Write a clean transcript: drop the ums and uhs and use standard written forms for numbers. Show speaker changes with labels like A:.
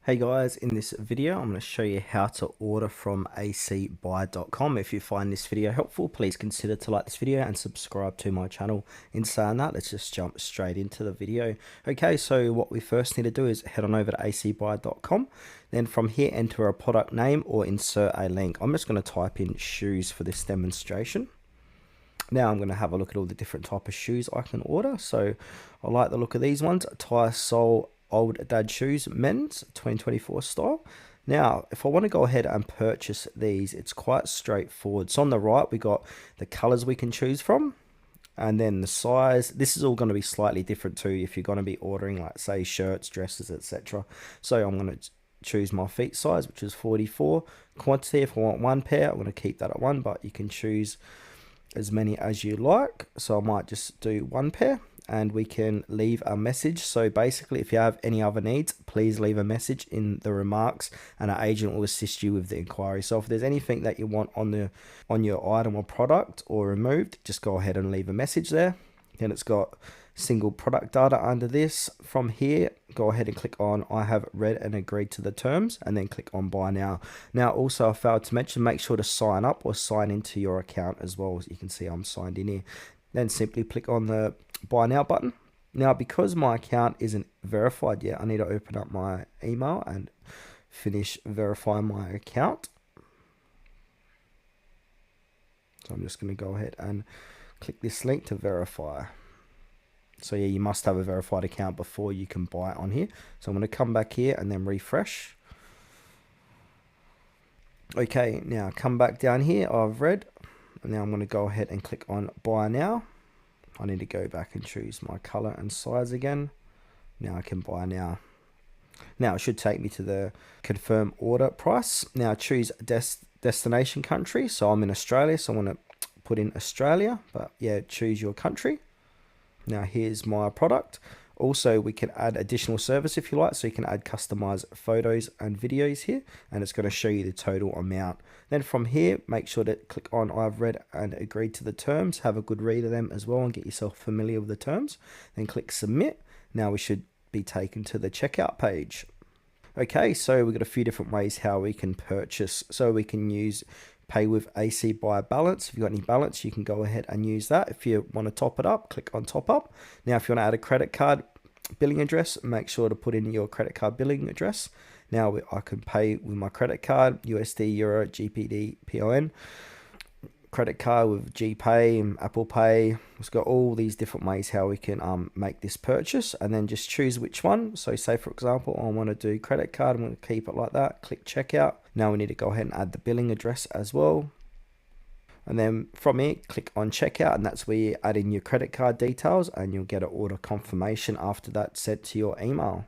A: Hey guys, in this video I'm going to show you how to order from ACBUY.com. If you find this video helpful, please consider to like this video and subscribe to my channel. In saying that, let's just jump straight into the video. Okay, so what we first need to do is head on over to ACBUY.com. Then from here, enter a product name or insert a link. I'm just going to type in shoes for this demonstration. Now I'm going to have a look at all the different type of shoes I can order. So I like the look of these ones. Tie sole old dad shoes, men's 2024 style. Now if I want to go ahead and purchase these, it's quite straightforward. So on the right we got the colors we can choose from, and then the size. This is all going to be slightly different too if you're going to be ordering, like say shirts, dresses, etc. So I'm going to choose my feet size, which is 44. Quantity, if I want one pair, I'm going to keep that at one, but you can choose as many as you like. So I might just do one pair, and we can leave a message. So basically, if you have any other needs, please leave a message in the remarks and our agent will assist you with the inquiry. So if there's anything that you want on your item or product or removed, just go ahead and leave a message there. Then it's got single product data under this. From here, go ahead and click on I have read and agreed to the terms, and then click on buy now. Now also, I failed to mention, make sure to sign up or sign into your account as well. As you can see, I'm signed in here. Then simply click on the buy now button. Now because my account isn't verified yet, I need to open up my email and finish verifying my account. So I'm just going to go ahead and click this link to verify. So yeah, you must have a verified account before you can buy it on here. So I'm going to come back here and then refresh. Okay, now come back down here. I've read, and now I'm going to go ahead and click on buy now. I need to go back and choose my color and size again. Now I can buy now. Now it should take me to the confirm order price. Now choose destination country. So I'm in Australia, so I want to put in Australia, but yeah, choose your country. Now here's my product. Also, we can add additional service if you like, so you can add customized photos and videos here, and it's going to show you the total amount. Then from here, make sure to click on I've read and agreed to the terms. Have a good read of them as well and get yourself familiar with the terms. Then click submit. Now we should be taken to the checkout page. Okay, so we've got a few different ways how we can purchase. So we can use pay with ACBUY balance. If you've got any balance, you can go ahead and use that. If you want to top it up, click on top up. Now if you want to add a credit card billing address, make sure to put in your credit card billing address. Now I can pay with my credit card, USD, Euro, GPD, PON, credit card with GPay and Apple Pay. It's got all these different ways how we can make this purchase, and then just choose which one. So say for example, I want to do credit card. I'm going to keep it like that. Click checkout. Now we need to go ahead and add the billing address as well. And then from here, click on checkout, and that's where you add in your credit card details, and you'll get an order confirmation after that sent to your email.